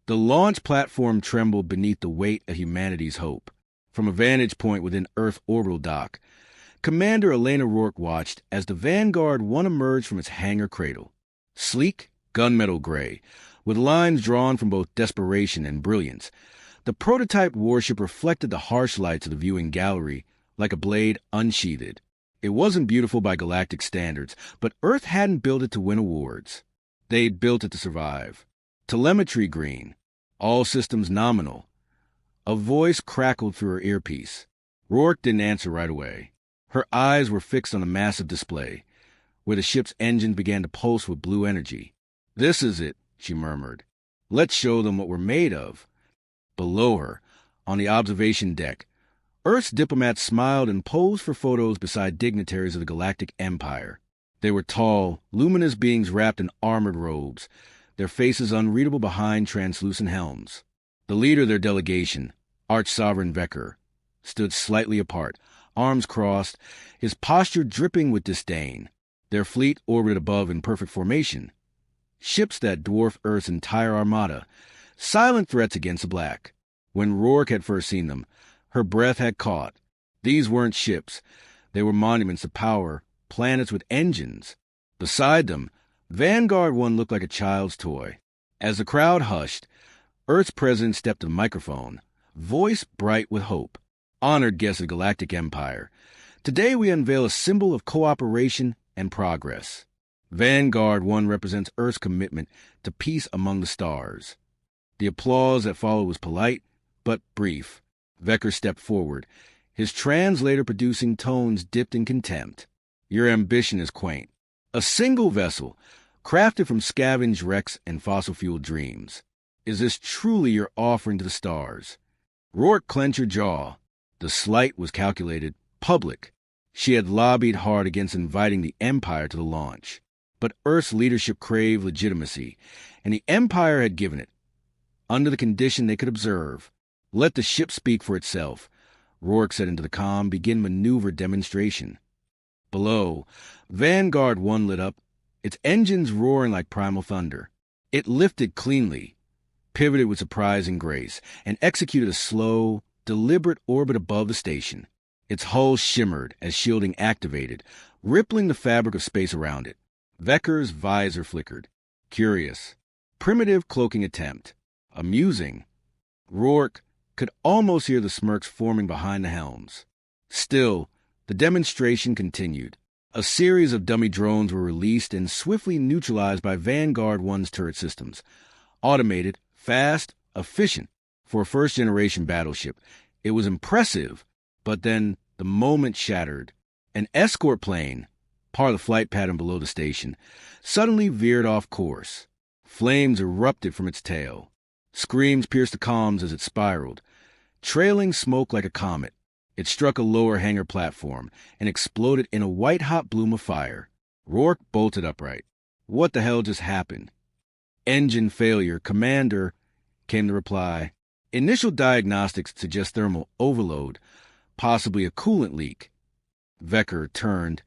The launch platform trembled beneath the weight of humanity's hope. From a vantage point within Earth orbital dock, Commander Elena Rourke watched as the Vanguard One emerged from its hangar cradle. Sleek, gunmetal gray, with lines drawn from both desperation and brilliance, the prototype warship reflected the harsh lights of the viewing gallery like a blade unsheathed. It wasn't beautiful by galactic standards, but Earth hadn't built it to win awards. They'd built it to survive. Telemetry green, all systems nominal. A voice crackled through her earpiece. Rourke didn't answer right away. Her eyes were fixed on a massive display, where the ship's engines began to pulse with blue energy. "This is it," she murmured. "Let's show them what we're made of." Below her, on the observation deck, Earth's diplomats smiled and posed for photos beside dignitaries of the Galactic Empire. They were tall, luminous beings wrapped in armored robes, their faces unreadable behind translucent helms. The leader of their delegation, Arch-Sovereign Vecker, stood slightly apart, arms crossed, his posture dripping with disdain. Their fleet orbited above in perfect formation. Ships that dwarfed Earth's entire armada, silent threats against the black. When Rourke had first seen them, her breath had caught. These weren't ships. They were monuments of power, planets with engines. Beside them, Vanguard One looked like a child's toy. As the crowd hushed, Earth's president stepped to the microphone, voice bright with hope. "Honored guests of the Galactic Empire, today we unveil a symbol of cooperation and progress. Vanguard One represents Earth's commitment to peace among the stars." The applause that followed was polite, but brief. Vecker stepped forward, his translator producing tones dipped in contempt. "Your ambition is quaint. A single vessel, crafted from scavenged wrecks and fossil-fueled dreams. Is this truly your offering to the stars?" Rourke clenched her jaw. The slight was calculated, public. She had lobbied hard against inviting the Empire to the launch. But Earth's leadership craved legitimacy, and the Empire had given it, under the condition they could observe. "Let the ship speak for itself," Rourke said into the comm. "Begin maneuver demonstration." Below, Vanguard One lit up, its engines roaring like primal thunder. It lifted cleanly, pivoted with surprising grace, and executed a slow, deliberate orbit above the station. Its hull shimmered as shielding activated, rippling the fabric of space around it. Vecker's visor flickered. Curious. Primitive cloaking attempt. Amusing. Rourke could almost hear the smirks forming behind the helms. Still, the demonstration continued. A series of dummy drones were released and swiftly neutralized by Vanguard One's turret systems. Automated, fast, efficient. For a first-generation battleship, it was impressive, but then the moment shattered. An escort plane, part of the flight pattern below the station, suddenly veered off course. Flames erupted from its tail. Screams pierced the comms as it spiraled, trailing smoke like a comet. It struck a lower hangar platform and exploded in a white-hot bloom of fire. Rourke bolted upright. "What the hell just happened?" "Engine failure, Commander," came the reply. "Initial diagnostics suggest thermal overload, possibly a coolant leak." Vecker turned.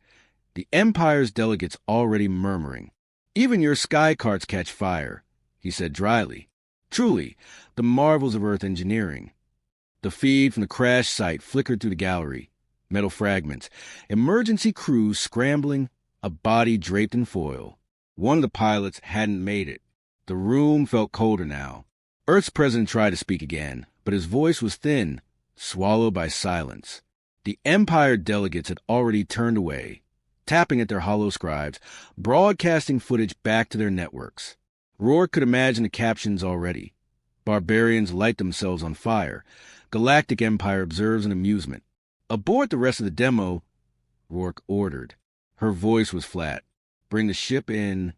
The Empire's delegates already murmuring. "Even your sky carts catch fire," he said dryly. Truly, the marvels of Earth engineering. The feed from the crash site flickered through the gallery. Metal fragments. Emergency crews scrambling, a body draped in foil. One of the pilots hadn't made it. The room felt colder now. Earth's president tried to speak again, but his voice was thin, swallowed by silence. The Empire delegates had already turned away, tapping at their hollow scribes, broadcasting footage back to their networks. Rourke could imagine the captions already. Barbarians light themselves on fire. Galactic Empire observes in amusement. "Abort the rest of the demo," Rourke ordered. Her voice was flat. "Bring the ship in."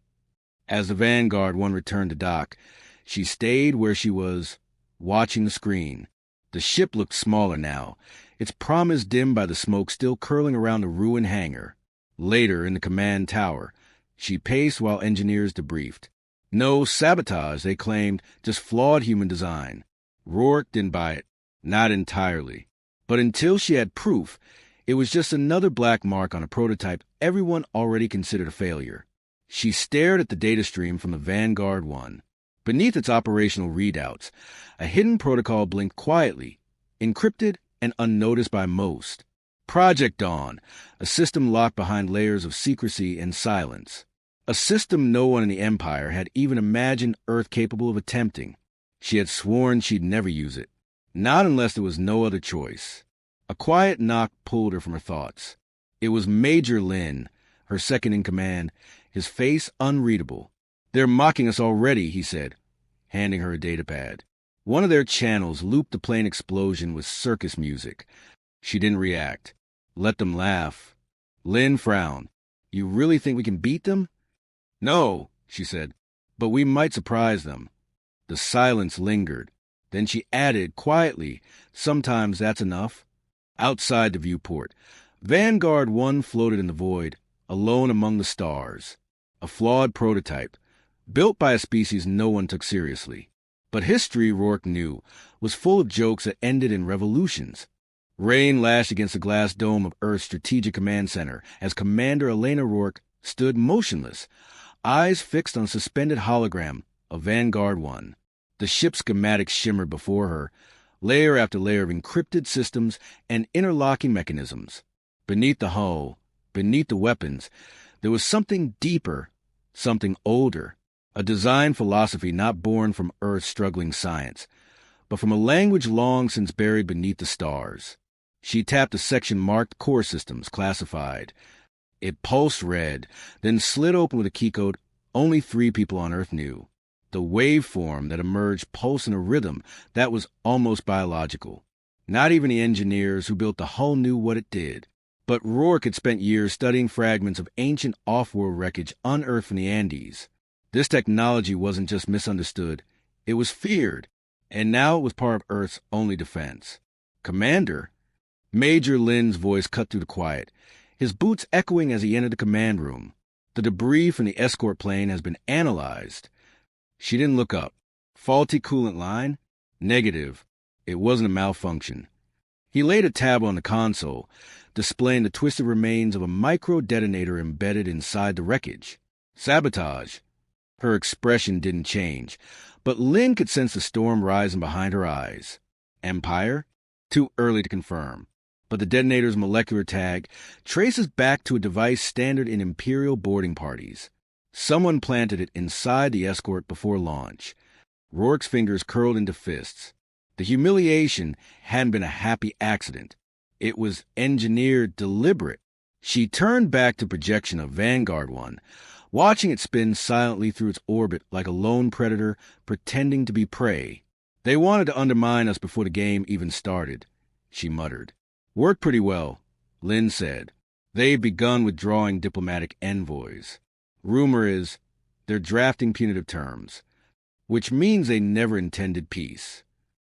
As the Vanguard One returned to dock, she stayed where she was, watching the screen. The ship looked smaller now, its promise dimmed by the smoke still curling around the ruined hangar. Later, in the command tower, she paced while engineers debriefed. No sabotage, they claimed, just flawed human design. Rourke didn't buy it. Not entirely. But until she had proof, it was just another black mark on a prototype everyone already considered a failure. She stared at the data stream from the Vanguard One. Beneath its operational readouts, a hidden protocol blinked quietly, encrypted and unnoticed by most. Project Dawn, a system locked behind layers of secrecy and silence. A system no one in the Empire had even imagined Earth capable of attempting. She had sworn she'd never use it. Not unless there was no other choice. A quiet knock pulled her from her thoughts. It was Major Lin, her second in command, his face unreadable. "They're mocking us already," he said, handing her a datapad. One of their channels looped the plane explosion with circus music. She didn't react. Let them laugh. Lin frowned. "You really think we can beat them?" "No," she said, "but we might surprise them." The silence lingered. Then she added quietly, "Sometimes that's enough." Outside the viewport, Vanguard One floated in the void, alone among the stars. A flawed prototype, built by a species no one took seriously. But history, Rourke knew, was full of jokes that ended in revolutions. Rain lashed against the glass dome of Earth's Strategic Command Center as Commander Elena Rourke stood motionless, eyes fixed on a suspended hologram of Vanguard One. The ship's schematics shimmered before her, layer after layer of encrypted systems and interlocking mechanisms. Beneath the hull, beneath the weapons, there was something deeper, something older, a design philosophy not born from Earth's struggling science, but from a language long since buried beneath the stars. She tapped a section marked Core Systems, Classified. It pulsed red, then slid open with a keycode only 3 people on Earth knew. The waveform that emerged pulsed in a rhythm that was almost biological. Not even the engineers who built the hull knew what it did. But Rourke had spent years studying fragments of ancient off-world wreckage unearthed from the Andes. This technology wasn't just misunderstood, it was feared, and now it was part of Earth's only defense. "Commander?" Major Lin's voice cut through the quiet, his boots echoing as he entered the command room. "The debris from the escort plane has been analyzed." She didn't look up. "Faulty coolant line?" "Negative. It wasn't a malfunction." He laid a tab on the console, displaying the twisted remains of a micro-detonator embedded inside the wreckage. "Sabotage." Her expression didn't change, but Lin could sense the storm rising behind her eyes. "Empire?" Too early to confirm. But the detonator's molecular tag traces back to a device standard in Imperial boarding parties. Someone planted it inside the escort before launch. Rourke's fingers curled into fists. The humiliation hadn't been a happy accident. It was engineered deliberate. She turned back to projection of Vanguard One, watching it spin silently through its orbit like a lone predator pretending to be prey. "They wanted to undermine us before the game even started," she muttered. "Worked pretty well," Lin said. "They've begun withdrawing diplomatic envoys. Rumor is they're drafting punitive terms, which means they never intended peace."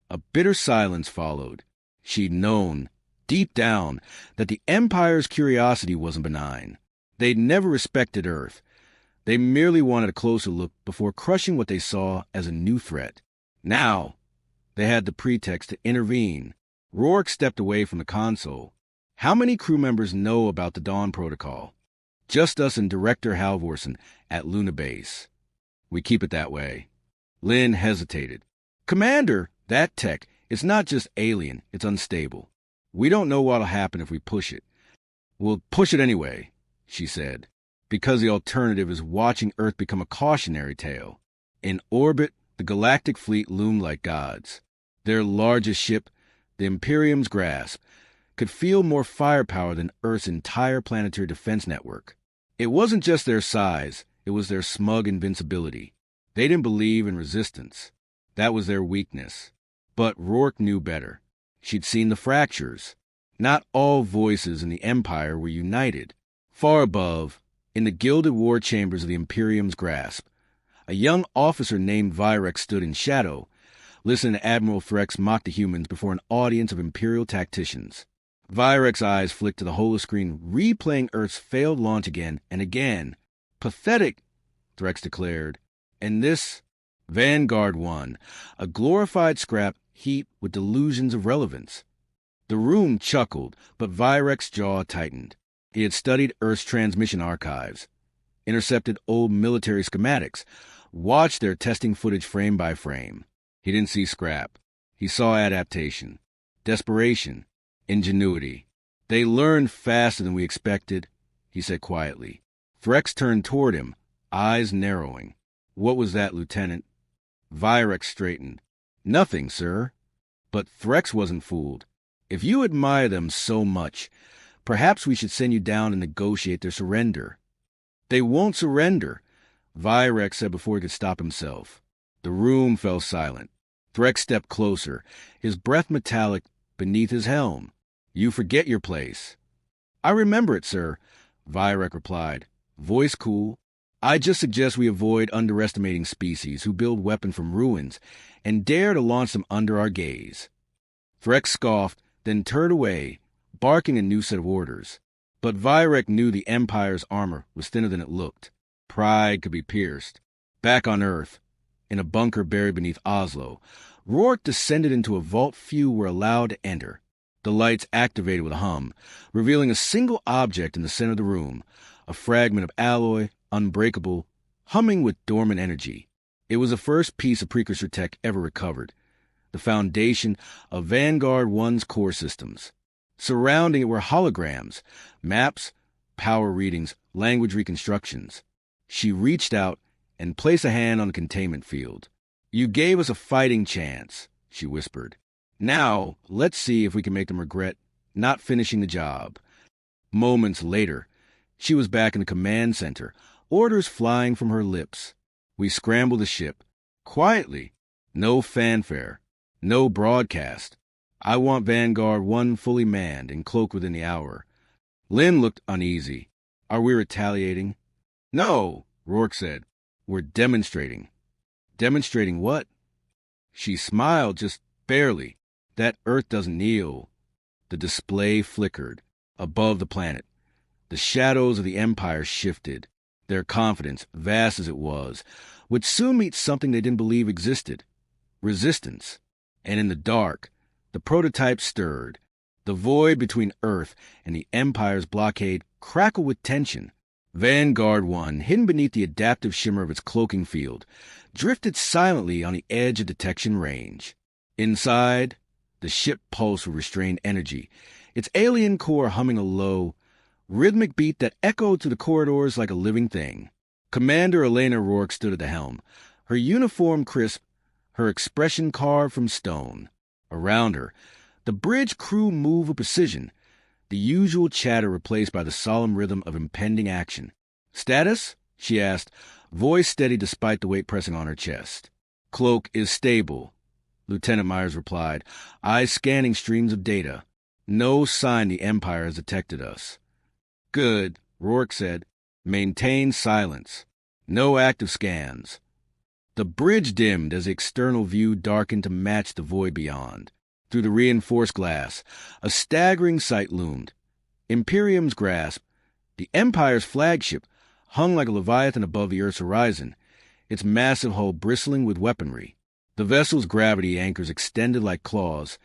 A bitter silence followed. She'd known, deep down, that the Empire's curiosity wasn't benign. They'd never respected Earth. They merely wanted a closer look before crushing what they saw as a new threat. Now, they had the pretext to intervene. Rourke stepped away from the console. "How many crew members know about the Dawn Protocol?" "Just us and Director Halvorsen at Luna Base." "We keep it that way." Lin hesitated. "Commander, that tech, it's not just alien, it's unstable. We don't know what'll happen if we push it." "We'll push it anyway," she said, "because the alternative is watching Earth become a cautionary tale." In orbit, the Galactic Fleet loomed like gods. Their largest ship, the Imperium's Grasp, could field more firepower than Earth's entire planetary defense network. It wasn't just their size, it was their smug invincibility. They didn't believe in resistance. That was their weakness. But Rourke knew better. She'd seen the fractures. Not all voices in the Empire were united. Far above, in the gilded war chambers of the Imperium's Grasp, a young officer named Virex stood in shadow, listening to Admiral Threx mock the humans before an audience of Imperial tacticians. Virex's eyes flicked to the holoscreen, replaying Earth's failed launch again and again. "Pathetic," Threx declared. And this, Vanguard One, a glorified scrap heaped with delusions of relevance. The room chuckled, but Virex's jaw tightened. He had studied Earth's transmission archives, intercepted old military schematics, watched their testing footage frame by frame. He didn't see scrap. He saw adaptation, desperation, ingenuity. They learned faster than we expected, he said quietly. Threx turned toward him, eyes narrowing. What was that, Lieutenant? Virex straightened. Nothing, sir. But Threx wasn't fooled. If you admire them so much, perhaps we should send you down and negotiate their surrender. They won't surrender, Virex said before he could stop himself. The room fell silent. Threx stepped closer, his breath metallic beneath his helm. You forget your place. I remember it, sir, Virex replied, voice cool. I just suggest we avoid underestimating species who build weapons from ruins and dare to launch them under our gaze. Threx scoffed, then turned away, barking a new set of orders. But Virex knew the Empire's armor was thinner than it looked. Pride could be pierced. Back on Earth, in a bunker buried beneath Oslo, Rourke descended into a vault few were allowed to enter. The lights activated with a hum, revealing a single object in the center of the room, a fragment of alloy, unbreakable, humming with dormant energy. It was the first piece of precursor tech ever recovered, the foundation of Vanguard One's core systems. Surrounding it were holograms, maps, power readings, language reconstructions. She reached out and placed a hand on the containment field. You gave us a fighting chance, she whispered. Now, let's see if we can make them regret not finishing the job. Moments later, she was back in the command center, orders flying from her lips. We scrambled the ship. Quietly. No fanfare. No broadcast. I want Vanguard One fully manned and cloaked within the hour. Lynn looked uneasy. Are we retaliating? No, Rourke said. We're demonstrating. Demonstrating what? She smiled just barely. That Earth doesn't kneel. The display flickered. Above the planet, the shadows of the Empire shifted. Their confidence, vast as it was, would soon meet something they didn't believe existed. Resistance. And in the dark, the prototype stirred. The void between Earth and the Empire's blockade crackled with tension. Vanguard One, hidden beneath the adaptive shimmer of its cloaking field, drifted silently on the edge of detection range. Inside, the ship pulsed with restrained energy, its alien core humming a low, rhythmic beat that echoed through the corridors like a living thing. Commander Elena Rourke stood at the helm, her uniform crisp, her expression carved from stone. Around her, the bridge crew moved with precision, the usual chatter replaced by the solemn rhythm of impending action. Status? She asked, voice steady despite the weight pressing on her chest. Cloak is stable, Lieutenant Myers replied, eyes scanning streams of data. No sign the Empire has detected us. Good, Rourke said. Maintain silence. No active scans. The bridge dimmed as the external view darkened to match the void beyond. Through the reinforced glass, a staggering sight loomed. Imperium's grasp, the Empire's flagship, hung like a leviathan above the Earth's horizon, its massive hull bristling with weaponry. The vessel's gravity anchors extended like claws,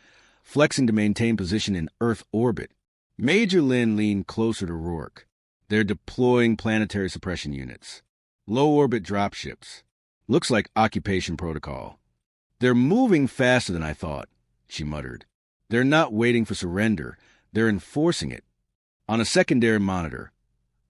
flexing to maintain position in Earth orbit. Major Lynn leaned closer to Rourke. They're deploying planetary suppression units. Low-orbit dropships. Looks like occupation protocol. They're moving faster than I thought, she muttered. They're not waiting for surrender. They're enforcing it. On a secondary monitor,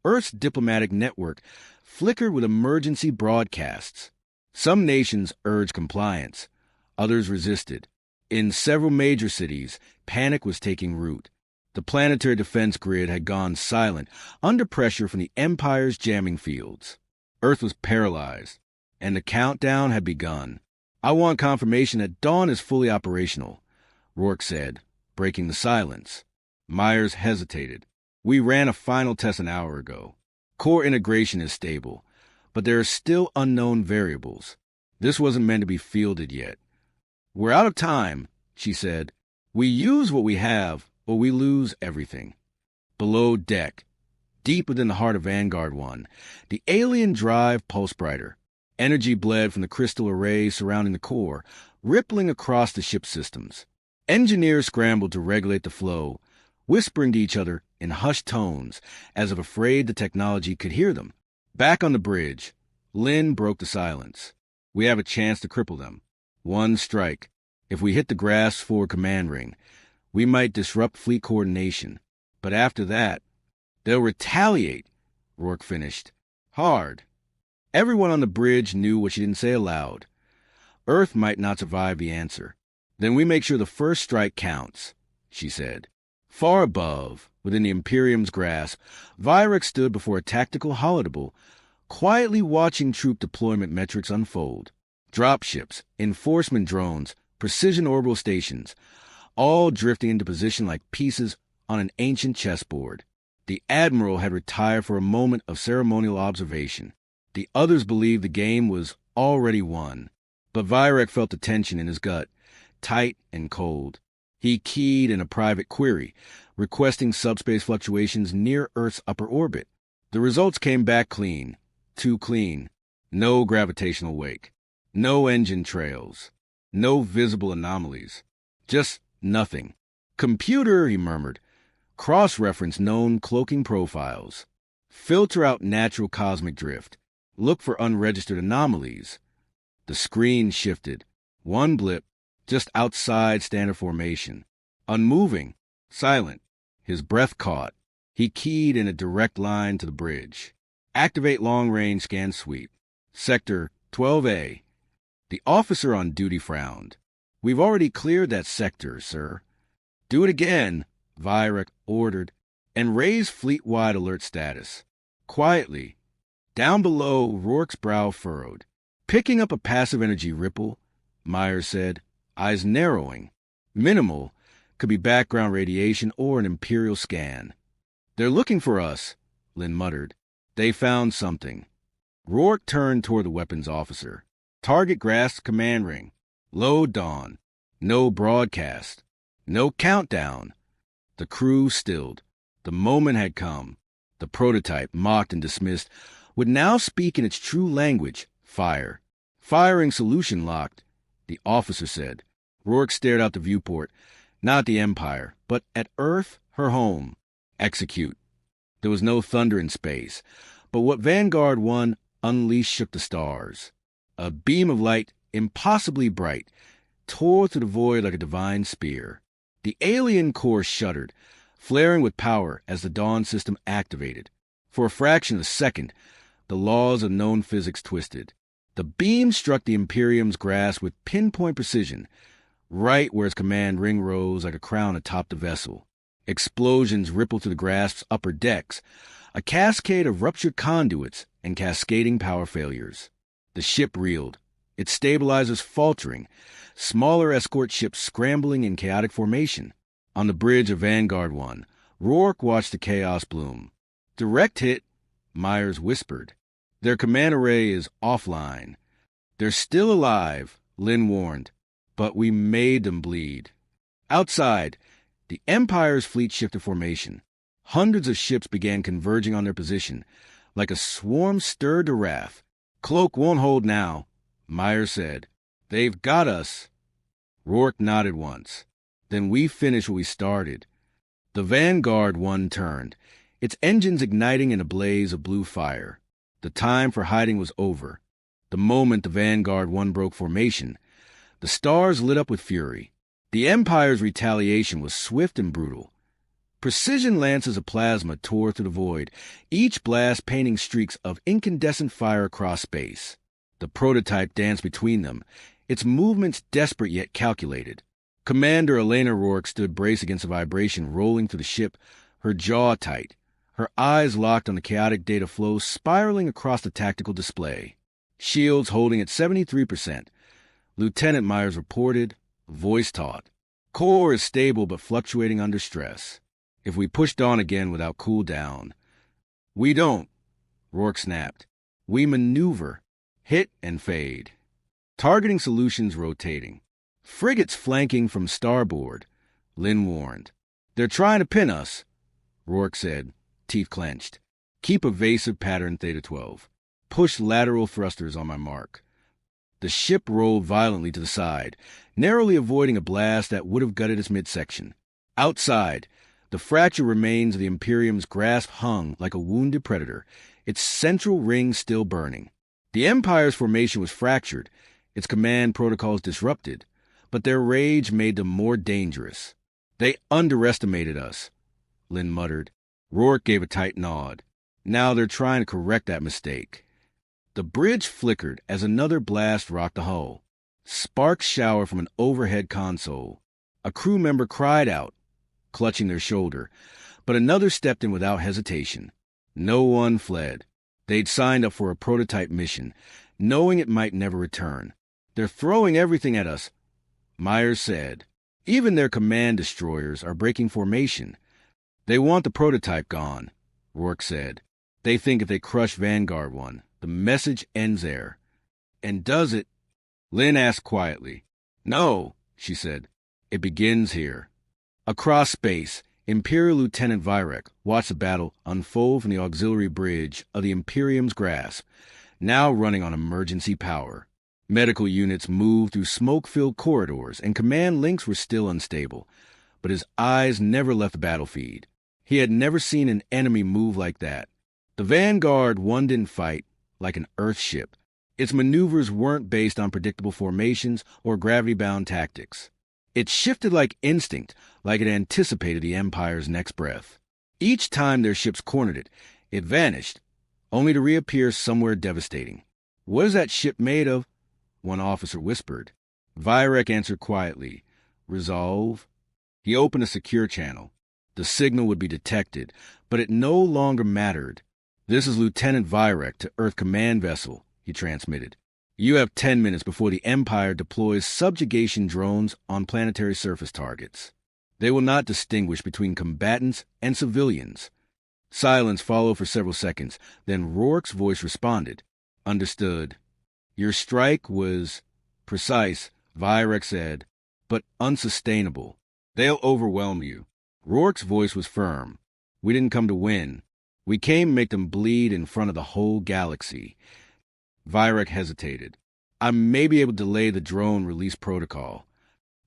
Earth's diplomatic network flickered with emergency broadcasts. Some nations urged compliance. Others resisted. In several major cities, panic was taking root. The planetary defense grid had gone silent, under pressure from the Empire's jamming fields. Earth was paralyzed, and the countdown had begun. I want confirmation that Dawn is fully operational, Rourke said, breaking the silence. Myers hesitated. We ran a final test an hour ago. Core integration is stable, but there are still unknown variables. This wasn't meant to be fielded yet. We're out of time, she said. We use what we have, or we lose everything. Below deck, deep within the heart of Vanguard One, the alien drive pulsed brighter. Energy bled from the crystal array surrounding the core, rippling across the ship's systems. Engineers scrambled to regulate the flow, whispering to each other in hushed tones, as if afraid the technology could hear them. Back on the bridge, Lynn broke the silence. We have a chance to cripple them. One strike. If we hit the grass forward command ring, we might disrupt fleet coordination. But after that, they'll retaliate, Rourke finished. Hard. Everyone on the bridge knew what she didn't say aloud. Earth might not survive the answer. Then we make sure the first strike counts, she said. Far above, within the Imperium's grasp, Vyrek stood before a tactical holodeble, quietly watching troop deployment metrics unfold. Dropships, enforcement drones, precision orbital stations, all drifting into position like pieces on an ancient chessboard. The Admiral had retired for a moment of ceremonial observation. The others believed the game was already won. But Vyrek felt the tension in his gut, tight and cold. He keyed in a private query, requesting subspace fluctuations near Earth's upper orbit. The results came back clean. Too clean. No gravitational wake. No engine trails. No visible anomalies. Just nothing. Computer, he murmured. Cross-reference known cloaking profiles. Filter out natural cosmic drift. Look for unregistered anomalies. The screen shifted. One blip, just outside standard formation. Unmoving. Silent. His breath caught. He keyed in a direct line to the bridge. Activate long-range scan sweep. Sector 12A. The officer on duty frowned. We've already cleared that sector, sir. Do it again, Vyrek ordered, and raise fleet-wide alert status. Quietly. Down below, Rourke's brow furrowed. Picking up a passive energy ripple, Myers said, eyes narrowing. Minimal, could be background radiation or an Imperial scan. They're looking for us, Lynn muttered. They found something. Rourke turned toward the weapons officer. Target grasped command ring. Low dawn. No broadcast. No countdown. The crew stilled. The moment had come. The prototype, mocked and dismissed, would now speak in its true language, fire. Firing solution locked, the officer said. Rourke stared out the viewport, not at the Empire, but at Earth, her home. Execute. There was no thunder in space, but what Vanguard One unleashed shook the stars. A beam of light, impossibly bright, tore through the void like a divine spear. The alien core shuddered, flaring with power as the Dawn system activated. For a fraction of a second, the laws of known physics twisted. The beam struck the Imperium's grasp with pinpoint precision, right where its command ring rose like a crown atop the vessel. Explosions rippled through the grasp's upper decks, a cascade of ruptured conduits and cascading power failures. The ship reeled, its stabilizers faltering, smaller escort ships scrambling in chaotic formation. On the bridge of Vanguard One, Rourke watched the chaos bloom. Direct hit, Myers whispered. Their command array is offline. They're still alive, Lynn warned, but we made them bleed. Outside, the Empire's fleet shifted formation. Hundreds of ships began converging on their position, like a swarm stirred to wrath. Cloak won't hold now, Myers said. They've got us. Rourke nodded once. Then we finish what we started. The Vanguard One turned, its engines igniting in a blaze of blue fire. The time for hiding was over. The moment the Vanguard One broke formation, the stars lit up with fury. The Empire's retaliation was swift and brutal. Precision lances of plasma tore through the void, each blast painting streaks of incandescent fire across space. The prototype danced between them, its movements desperate yet calculated. Commander Elena Rourke stood braced against the vibration rolling through the ship, her jaw tight, her eyes locked on the chaotic data flow spiraling across the tactical display. Shields holding at 73%. Lieutenant Myers reported, voice taut. Core is stable but fluctuating under stress. If we pushed on again without cool down. We don't, Rourke snapped. We maneuver, hit and fade. Targeting solutions rotating. Frigates flanking from starboard, Lynn warned. They're trying to pin us, Rourke said, teeth clenched. Keep evasive pattern Theta 12. Push lateral thrusters on my mark. The ship rolled violently to the side, narrowly avoiding a blast that would have gutted its midsection. Outside, the fractured remains of the Imperium's grasp hung like a wounded predator, its central ring still burning. The Empire's formation was fractured, its command protocols disrupted, but their rage made them more dangerous. They underestimated us, Lynn muttered. Rourke gave a tight nod. Now they're trying to correct that mistake. The bridge flickered as another blast rocked the hull. Sparks showered from an overhead console. A crew member cried out, clutching their shoulder, but another stepped in without hesitation. No one fled. They'd signed up for a prototype mission, knowing it might never return. They're throwing everything at us, Myers said. Even their command destroyers are breaking formation. They want the prototype gone, Rourke said. They think if they crush Vanguard One, the message ends there. And does it? Lynn asked quietly. No, she said. It begins here. Across space, Imperial Lieutenant Vyrek watched the battle unfold from the auxiliary bridge of the Imperium's grasp, now running on emergency power. Medical units moved through smoke-filled corridors, and command links were still unstable. But his eyes never left the battlefield. He had never seen an enemy move like that. The Vanguard One didn't fight like an Earth ship. Its maneuvers weren't based on predictable formations or gravity-bound tactics. It shifted like instinct, like it anticipated the Empire's next breath. Each time their ships cornered it, it vanished, only to reappear somewhere devastating. "What is that ship made of?" one officer whispered. Vyrek answered quietly, "Resolve." He opened a secure channel. The signal would be detected, but it no longer mattered. "This is Lieutenant Vyrek to Earth Command Vessel," he transmitted. "You have 10 minutes before the Empire deploys subjugation drones on planetary surface targets. They will not distinguish between combatants and civilians." Silence followed for several seconds. Then Rourke's voice responded. "Understood." "Your strike was precise," Vyrek said, "but unsustainable. They'll overwhelm you." Rourke's voice was firm. "We didn't come to win. We came to make them bleed in front of the whole galaxy." Vyrek hesitated. "I may be able to delay the drone release protocol."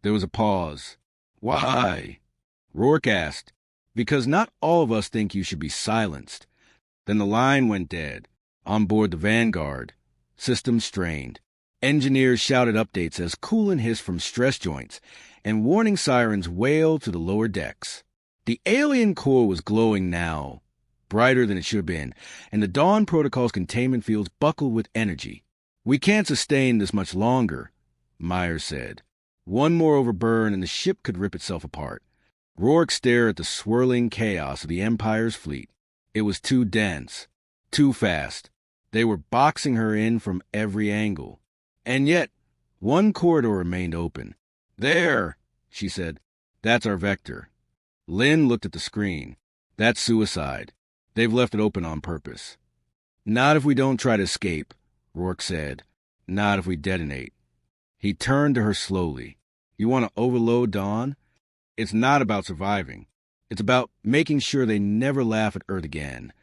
There was a pause. "Why?" Rourke asked. "Because not all of us think you should be silenced." Then the line went dead. On board the Vanguard, systems strained. Engineers shouted updates as coolant hissed from stress joints, and warning sirens wailed to the lower decks. The alien core was glowing now, brighter than it should have been, and the Dawn Protocol's containment fields buckled with energy. "We can't sustain this much longer," Myers said. "One more overburn and the ship could rip itself apart." Rourke stared at the swirling chaos of the Empire's fleet. It was too dense, too fast. They were boxing her in from every angle. And yet, one corridor remained open. "There," she said. "That's our vector." Lynn looked at the screen. "That's suicide. They've left it open on purpose." "Not if we don't try to escape," Rourke said. "Not if we detonate." He turned to her slowly. "You want to overload Dawn? It's not about surviving. It's about making sure they never laugh at Earth again."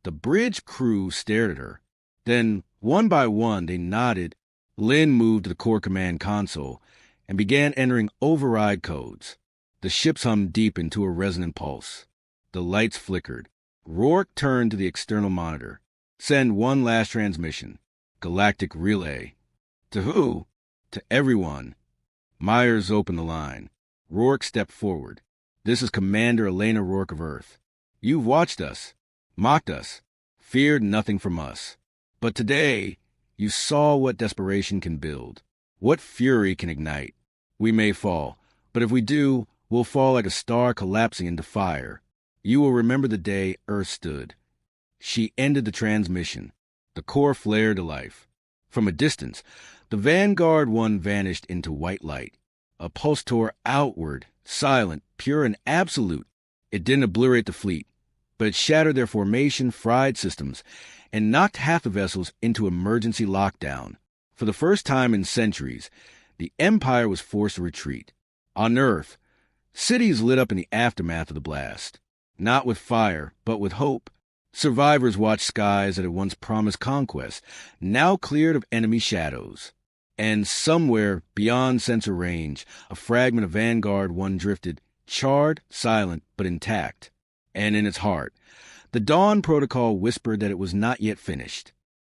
The bridge crew stared at her. Then, one by one, they nodded. Lynn moved to the core command console and began entering override codes. The ships hummed deep into a resonant pulse. The lights flickered. Rourke turned to the external monitor. "Send one last transmission. Galactic relay." "To who?" "To everyone." Myers opened the line. Rourke stepped forward. "This is Commander Elena Rourke of Earth. You've watched us, mocked us, feared nothing from us. But today, you saw what desperation can build, what fury can ignite. We may fall, but if we do, we'll fall like a star collapsing into fire. You will remember the day Earth stood." She ended the transmission. The core flared to life. From a distance, the Vanguard One vanished into white light. A pulse tore outward, silent, pure, and absolute. It didn't obliterate the fleet, but it shattered their formation, fried systems, and knocked half the vessels into emergency lockdown. For the first time in centuries, the Empire was forced to retreat. On Earth, cities lit up in the aftermath of the blast. Not with fire, but with hope. Survivors watched skies that had once promised conquest, now cleared of enemy shadows. And somewhere beyond sensor range, a fragment of Vanguard One drifted, charred, silent, but intact. And in its heart, the Dawn Protocol whispered that it was not yet finished.